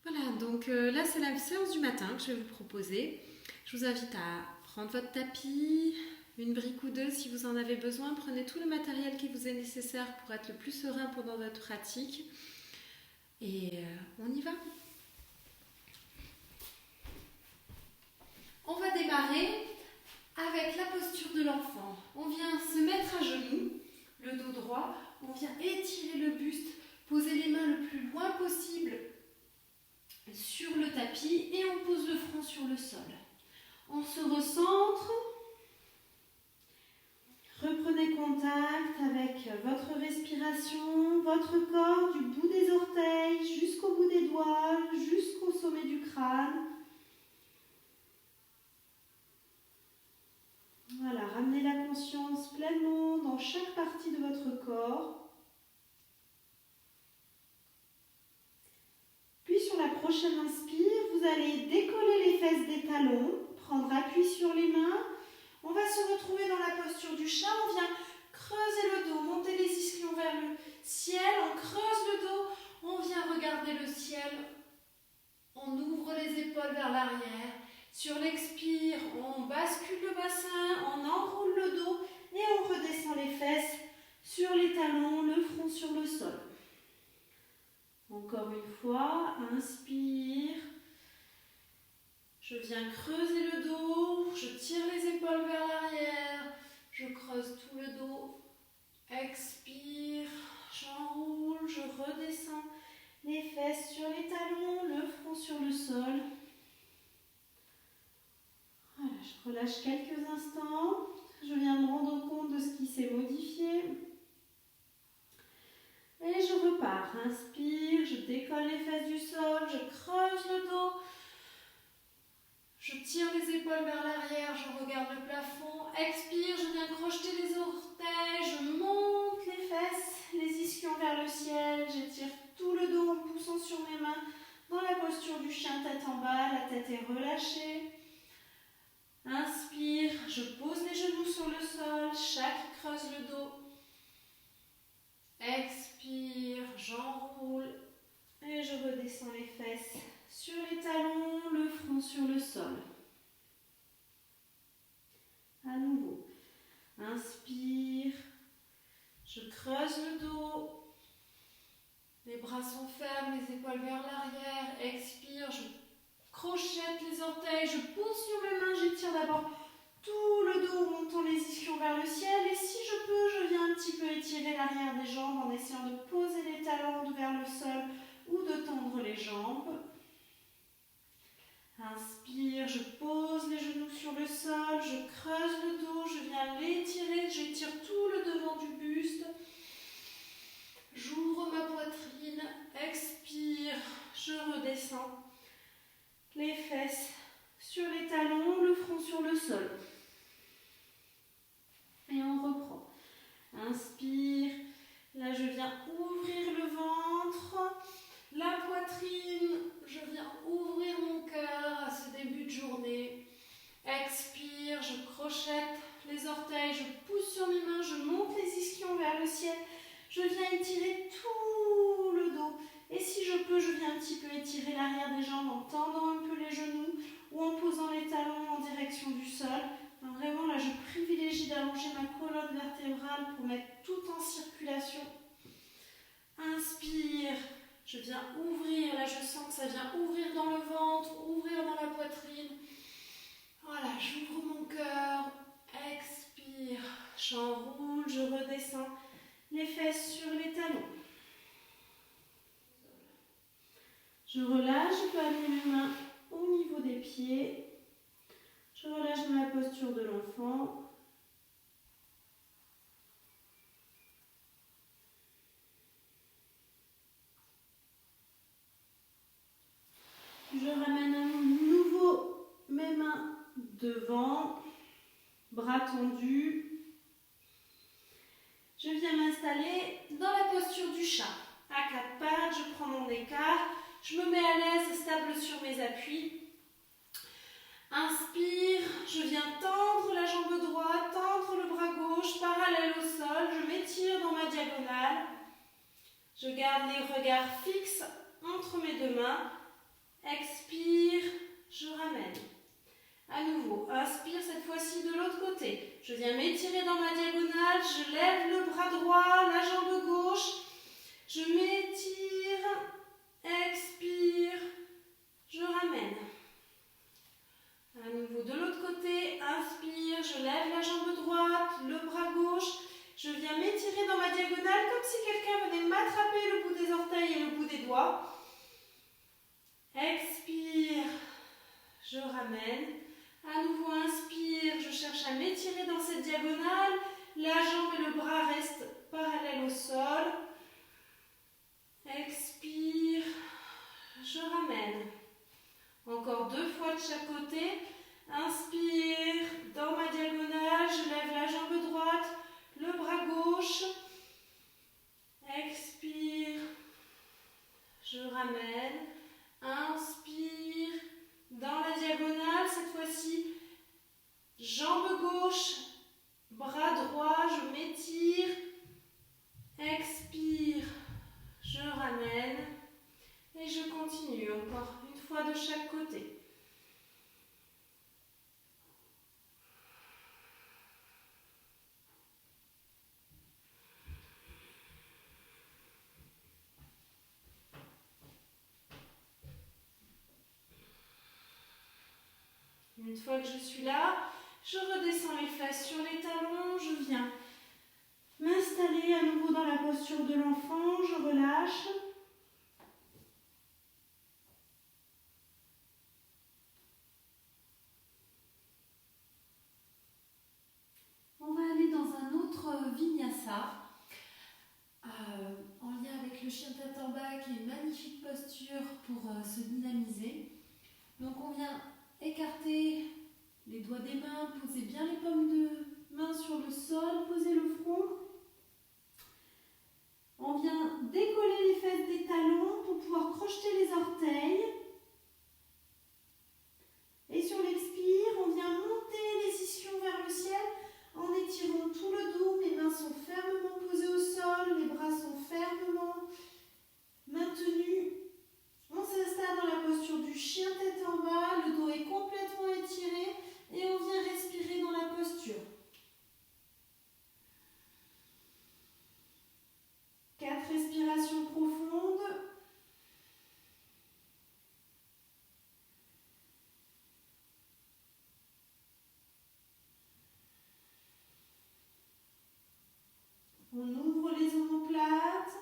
Voilà, donc là c'est la séance du matin que je vais vous proposer. Je vous invite à prendre votre tapis, une brique ou deux si vous en avez besoin. Prenez tout le matériel qui vous est nécessaire pour être le plus serein pendant votre pratique. Et on y va. On va démarrer avec la posture de l'enfant. On vient se mettre à genoux, le dos droit. On vient étirer le buste, poser les mains le plus loin possible sur le tapis et on pose le front sur le sol. On se recentre. Reprenez contact avec votre respiration, votre corps du bout des orteils jusqu'au bout des doigts, jusqu'au sommet du crâne. Voilà, ramenez la conscience pleinement dans chaque partie de votre corps. Puis sur la prochaine inspire, vous allez décoller les fesses des talons, prendre appui sur les mains. On va se retrouver dans la posture du chat. On vient creuser le dos, monter les ischions vers le ciel. On creuse le dos, on vient regarder le ciel. On ouvre les épaules vers l'arrière. Sur l'expire, on bascule le bassin, on enroule le dos et on redescend les fesses sur les talons, le front sur le sol. Encore une fois, inspire. Je viens creuser le dos, je tire les épaules vers l'arrière, je creuse tout le dos. Expire, j'enroule, je redescends les fesses sur les talons, le front sur le sol. Voilà, je relâche quelques instants. Je viens me rendre compte de ce qui s'est modifié. Et je repars. Inspire, je décolle les fesses du sol, je creuse le dos. Je tire les épaules vers l'arrière, je regarde le plafond. Expire, je viens crocheter les orteils, je monte les fesses, les ischions vers le ciel. J'étire tout le dos en poussant sur mes mains dans la posture du chien tête en bas. La tête est relâchée. Inspire, je pose les genoux sur le sol, chaque creuse le dos. Expire, j'enroule et je redescends les fesses sur les talons, le front sur le sol. À nouveau, inspire, je creuse le dos, les bras sont fermes, les épaules vers l'arrière. Expire, je crochette les orteils, je pousse sur mes mains, j'étire d'abord tout le dos, montant les ischions vers le ciel. Et si je peux, je viens un petit peu étirer l'arrière des jambes en essayant de poser les talons vers le sol ou de tendre les jambes. Inspire, je pose les genoux sur le sol, je creuse le dos, je viens l'étirer, j'étire tout le devant du buste. J'ouvre ma poitrine, expire, je redescends. Les fesses sur les talons, le front sur le sol. Et on reprend. Inspire. Là, je viens ouvrir le ventre, la poitrine. Je viens ouvrir mon cœur à ce début de journée. Expire. Je crochette les orteils. Je pousse sur mes mains. Je monte les ischions vers le ciel. Je viens étirer tout le dos. Et si je peux, je viens un petit peu étirer l'arrière des jambes en tendant un peu les genoux ou en posant les talons en direction du sol. Donc vraiment, là, je privilégie d'allonger ma colonne vertébrale pour mettre tout en circulation. Inspire, je viens ouvrir. Là, je sens que ça vient ouvrir dans le ventre, ouvrir dans la poitrine. Voilà, j'ouvre mon cœur. Expire, j'enroule, je redescends les fesses sur les talons. Je relâche, je peux amener mes mains au niveau des pieds. Je relâche dans la posture de l'enfant. Je ramène à nouveau mes mains devant, bras tendus. Je viens m'installer dans la posture du chat. À quatre pattes, je prends mon écart. Je me mets à l'aise, stable sur mes appuis. Inspire, je viens tendre la jambe droite, tendre le bras gauche, parallèle au sol. Je m'étire dans ma diagonale. Je garde les regards fixes entre mes deux mains. expire, je ramène. À nouveau, inspire cette fois-ci de l'autre côté. Je viens m'étirer dans ma diagonale, je lève le bras droit, la jambe gauche, je m'étire, expire, je ramène. À nouveau de l'autre côté, inspire, je lève la jambe droite, le bras gauche, je viens m'étirer dans ma diagonale comme si quelqu'un venait m'attraper le bout des orteils et le bout des doigts. Expire, je ramène. À nouveau, inspire, je cherche à m'étirer dans cette diagonale. La jambe et le bras restent parallèles au sol. Expire, je ramène. Encore 2 fois de chaque côté. Inspire, dans ma diagonale, je lève la jambe droite, le bras gauche. Expire, je ramène. Inspire, dans la diagonale, cette fois-ci, jambe gauche, bras droit, je m'étire. Expire, je ramène. Et je continue, encore une fois de chaque côté. Une fois que je suis là, je redescends les fesses sur les talons, je viens m'installer à nouveau dans la posture de l'enfant, je relâche. On va aller dans un autre vinyasa, en lien avec le chien tête en bas, qui est une magnifique posture pour se dynamiser. Donc on vient écarter les doigts des mains, poser bien les paumes de main sur le sol, poser le front. On vient décoller les fesses des talons pour pouvoir crocheter les orteils. Et sur l'expire, on vient monter les ischions vers le ciel en étirant tout le dos. Mes mains sont fermement posées au sol, les bras sont fermement maintenus. On s'installe dans la posture du chien tête en bas, le dos est complètement étiré et on vient respirer dans la posture. 4 respirations profondes. On ouvre les omoplates.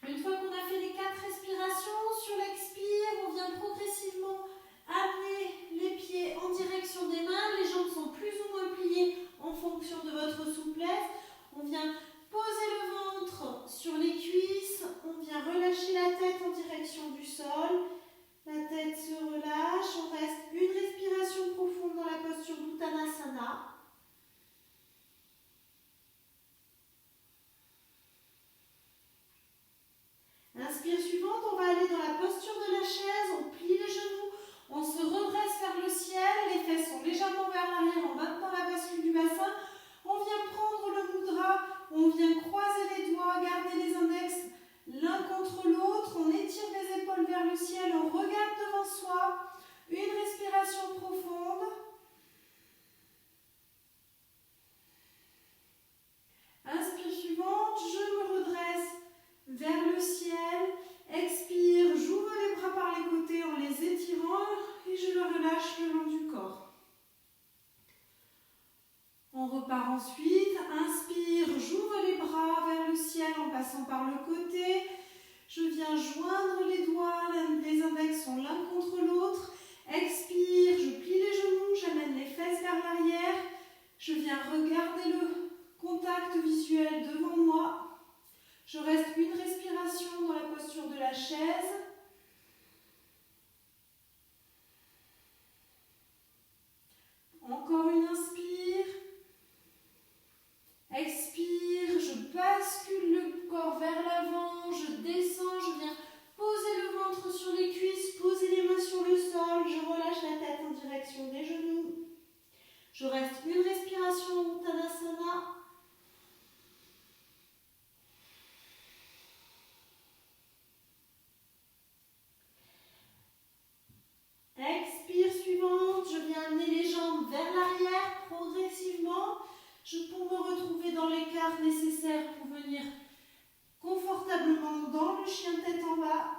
Une fois qu'on a fait les 4 respirations, sur l'expire, on vient progressivement amener les pieds en direction des mains. Les jambes sont plus ou moins pliées en fonction de votre souplesse. On vient poser le ventre sur les cuisses. On vient relâcher la tête en direction du sol. La tête se relâche. On reste une respiration profonde dans la posture d'Uttanasana. Inspire suivante, on va aller dans la posture de la chaise, on plie les genoux, on se redresse vers le ciel, les fesses sont légèrement vers l'arrière en maintenant la bascule du bassin. On vient prendre le mudra, on vient croiser les doigts, garder les index l'un contre l'autre, on étire les épaules vers le ciel, on regarde devant soi. Une respiration profonde. Inspire suivante, je me redresse vers le ciel, expire, j'ouvre les bras par les côtés en les étirant et je le relâche le long du corps. On repart ensuite, inspire, j'ouvre les bras vers le ciel en passant par le côté, je viens joindre les doigts, les index sont l'un contre l'autre, expire, je plie les genoux, j'amène les fesses vers l'arrière, je viens regarder le contact visuel devant moi. Je reste une respiration dans la posture de la chaise. Encore une inspire. Expire, je bascule le corps vers l'avant, je descends, je viens poser le ventre sur les cuisses, poser les mains sur le sol, je relâche la tête en direction des genoux. Je reste une respiration inspiration, Uttanasana. Expire suivante, je viens amener les jambes vers l'arrière progressivement. Pour me retrouver dans l'écart nécessaire pour venir confortablement dans le chien tête en bas.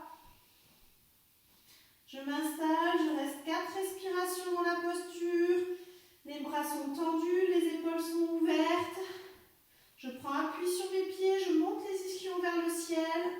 Je m'installe, je reste 4 respirations dans la posture. Les bras sont tendus, les épaules sont ouvertes. Je prends appui sur mes pieds, je monte les ischions vers le ciel.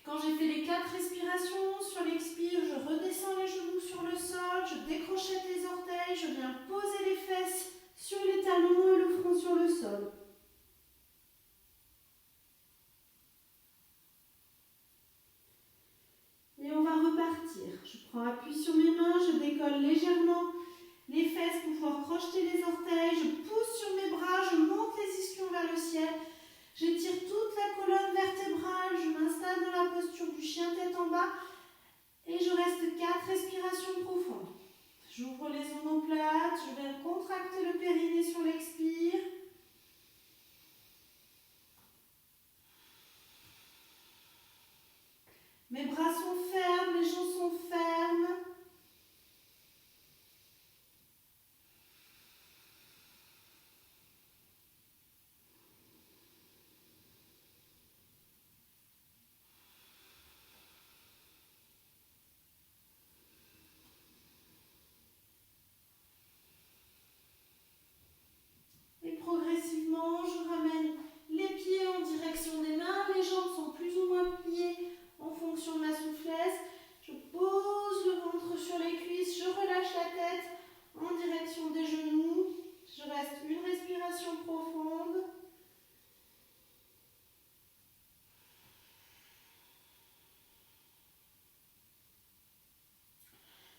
Quand j'ai fait les 4 respirations, sur l'expire, je redescends les genoux sur le sol, je décrochette les orteils, je viens poser les fesses sur les talons et le front sur le sol. Et on va repartir. Je prends appui sur mes mains, je décolle légèrement les fesses pour pouvoir crocheter les orteils, je pousse sur mes bras, je monte les ischions vers le ciel. J'étire toute la colonne vertébrale, je m'installe dans la posture du chien tête en bas et je reste 4 respirations profondes. J'ouvre les omoplates, je viens contracter le périnée sur l'expire. Mes bras sont fermes, les jambes sont fermes. Progressivement, je ramène les pieds en direction des mains, les jambes sont plus ou moins pliées en fonction de ma souplesse. Je pose le ventre sur les cuisses, je relâche la tête en direction des genoux. Je reste une respiration profonde.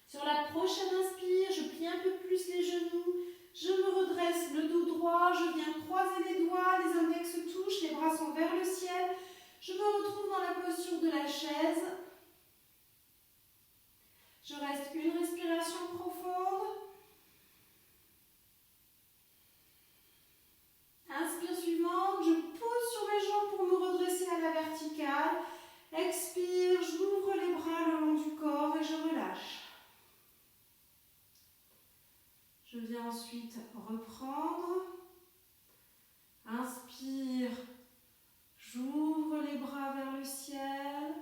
Sur la prochaine inspire, je plie un peu plus les genoux. Je me redresse le dos droit, je viens croiser les doigts, les index se touchent, les bras sont vers le ciel. Je me retrouve dans la posture de la chaise. Je reste une respiration profonde. Inspire suivante, je pousse sur mes jambes pour me redresser à la verticale. Expire, j'ouvre les bras le long du corps et je relâche. Je viens ensuite reprendre. Inspire, j'ouvre les bras vers le ciel.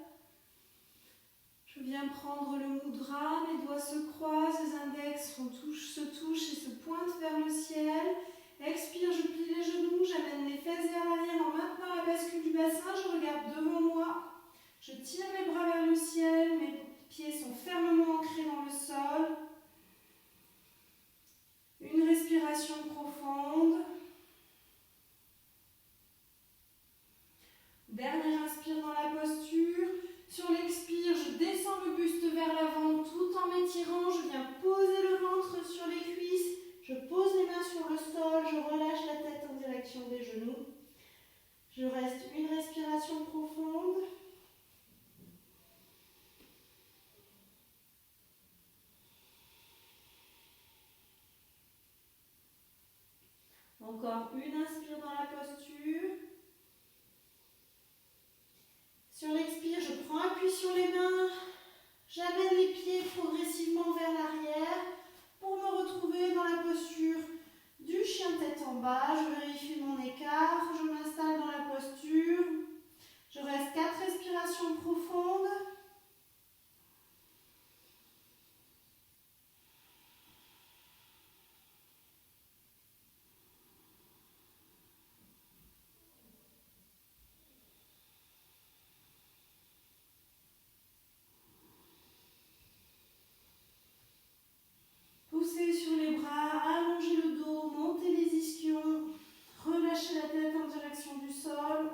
Je viens prendre le mudra, mes doigts se croisent, les index se touchent et se pointent vers le ciel. Expire, je plie les genoux, j'amène les fesses vers l'arrière en maintenant la bascule du bassin. Je regarde devant moi. Je tire mes bras vers le ciel, mes pieds sont fermement ancrés dans le sol. Une respiration profonde. Dernière inspire dans la posture. Sur l'expire, je descends le buste vers l'avant tout en m'étirant. Je viens poser le ventre sur les cuisses. Je pose les mains sur le sol. Je relâche la tête en direction des genoux. Je reste une respiration profonde. Encore une inspire dans la posture. Sur l'expire, je prends appui sur les mains. J'amène les pieds progressivement vers l'arrière pour me retrouver dans la posture du chien tête en bas. Je vérifie mon écart. Je m'installe dans la posture. Je reste 4 respirations profondes. Poussez sur les bras, allongez le dos, montez les ischions, relâchez la tête en direction du sol.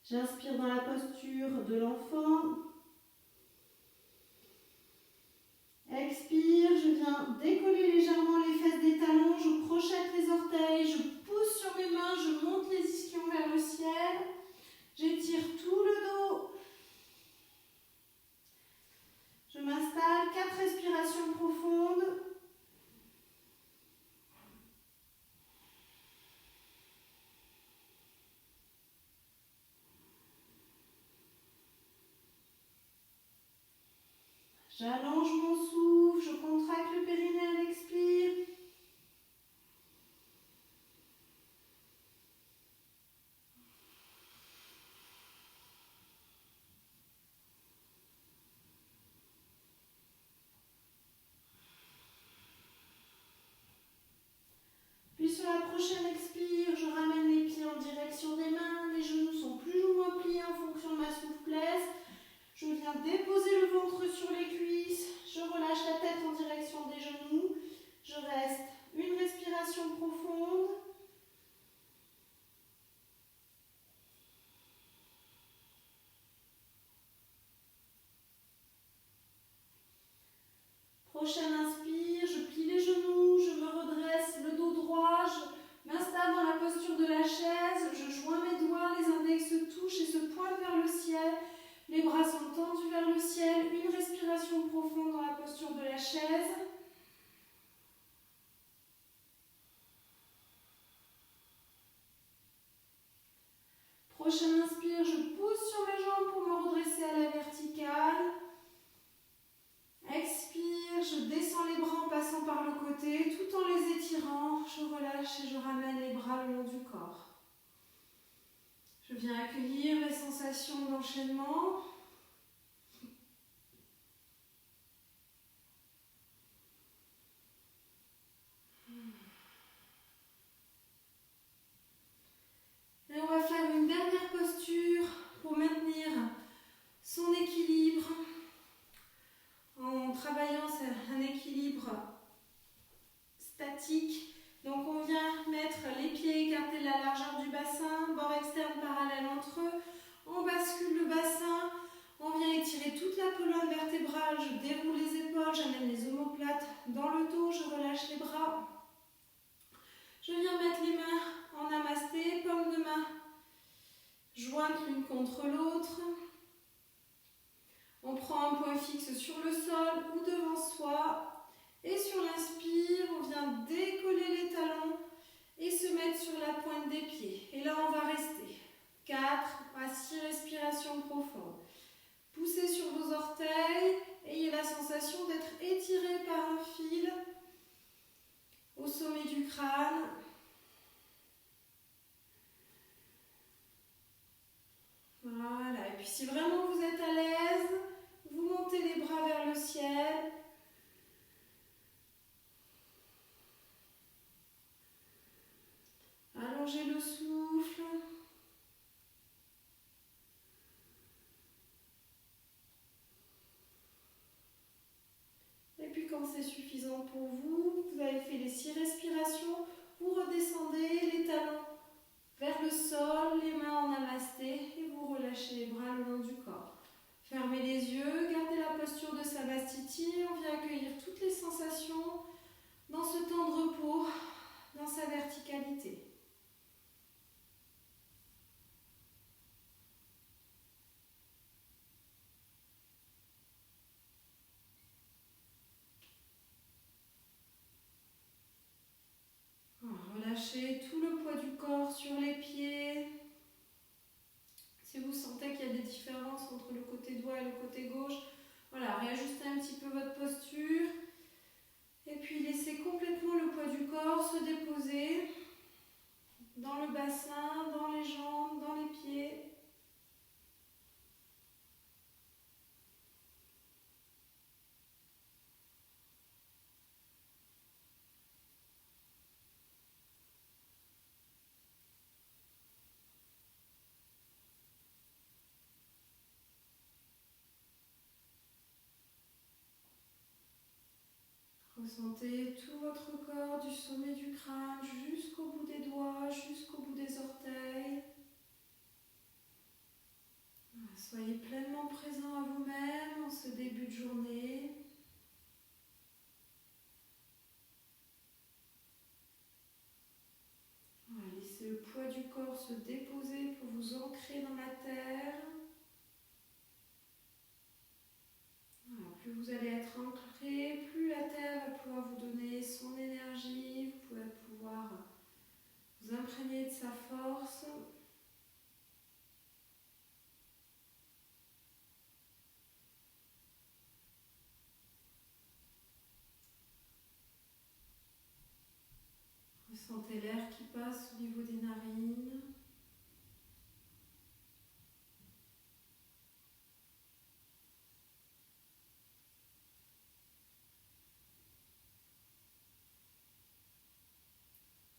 J'inspire dans la posture de l'enfant. Expire, je viens décoller légèrement les fesses des talons, je projette les orteils, je pousse sur mes mains, je monte les ischions vers le ciel. J'étire tout le dos. Je m'installe, 4 respirations profondes. J'allonge mon souffle, je contracte le périnée à l'expire. Puis sur la prochaine expire, je ramène les pieds en direction des mains. Les genoux sont plus ou moins pliés en fonction de ma souplesse. Je viens déposer le ventre sur les cuisses. Je relâche la tête en direction des genoux. Je reste une respiration profonde. Prochaine inspire, je plie les genoux, je me redresse, le dos droit, je m'installe dans la posture de la chaise, je joins mes doigts, les index se touchent et se pointent vers le ciel. Les bras sont tendus vers le ciel, une respiration profonde dans la posture de la chaise. Prochaine inspire, je pousse sur mes jambes pour me redresser à la verticale. Expire, je descends les bras en passant par le côté, tout en les étirant. Je relâche et je ramène les bras le long du corps. Je viens accueillir les sensations d'enchaînement. Et on va faire une dernière posture pour maintenir son équilibre. En travaillant un équilibre statique. Donc on vient mettre les pieds écartés de la largeur du bassin, bord externe parallèle entre eux. On bascule le bassin, on vient étirer toute la colonne vertébrale, je déroule les épaules, j'amène les omoplates dans le dos, je relâche les bras. Je viens mettre les mains en namasté, paumes de main jointes l'une contre l'autre. On prend un point fixe sur le sol ou devant soi. Et sur l'inspire, on vient décoller les talons et se mettre sur la pointe des pieds. Et là, on va rester 4 à 6 respirations profondes. Poussez sur vos orteils. Ayez la sensation d'être étiré par un fil au sommet du crâne. Voilà. Et puis si vraiment vous êtes à l'aise, vous montez les bras vers le ciel. Allongez le souffle. Et puis quand c'est suffisant pour vous, vous avez fait les 6 respirations, vous redescendez les talons vers le sol, les mains en namasté et vous relâchez les bras le long du corps. Fermez les yeux, gardez la posture de Savastiti. On vient accueillir toutes les sensations dans ce temps de repos, dans sa verticalité. Relâchez tout le poids du corps sur les pieds. Si vous sentez qu'il y a des différences entre le côté droit et le côté gauche, voilà, réajustez un petit peu votre posture. Et puis laissez complètement le poids du corps se déposer dans le bassin, dans les jambes, dans les pieds. Ressentez tout votre corps du sommet du crâne jusqu'au bout des doigts, jusqu'au bout des orteils. ce début de journée. Voilà, laissez le poids du corps se déposer pour vous ancrer dans la terre. Voilà, plus vous allez être ancré, plus la terre va pouvoir vous donner son énergie, vous pouvez pouvoir vous imprégner de sa force. Ressentez l'air qui passe au niveau des narines.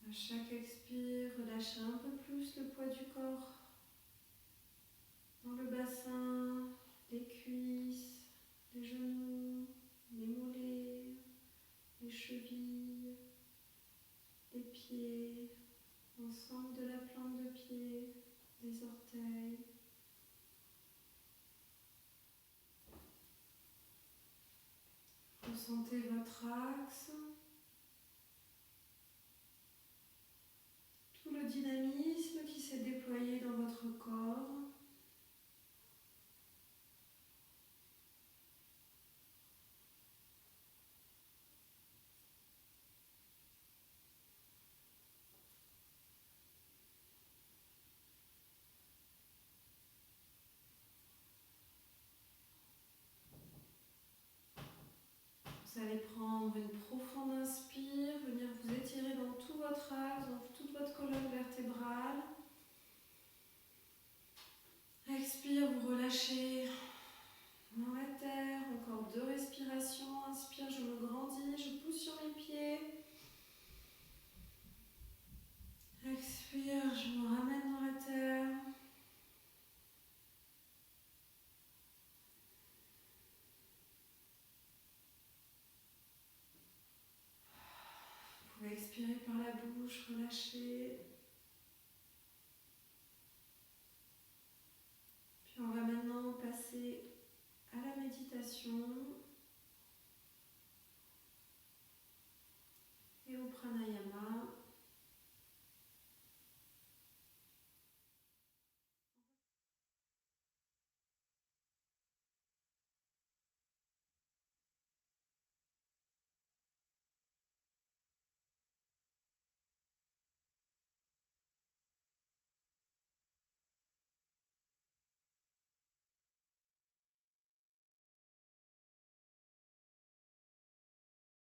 À chaque expire, relâchez un peu plus le poids du corps dans le bassin, les cuisses, les genoux, les mollets, les chevilles, les pieds, l'ensemble de la plante de pied, les orteils. Ressentez votre axe, tout le dynamisme qui s'est déployé dans votre corps. Vous allez prendre une profonde inspire, venir vous étirer dans tout votre axe, dans toute votre colonne vertébrale. Expire, vous relâchez dans la terre. Encore 2 respirations. Inspire, je me grandis, je pousse sur mes pieds. Expire, je me ramène dans la terre. Vous pouvez expirer par la bouche, relâcher. Puis on va maintenant passer à la méditation et au pranayama.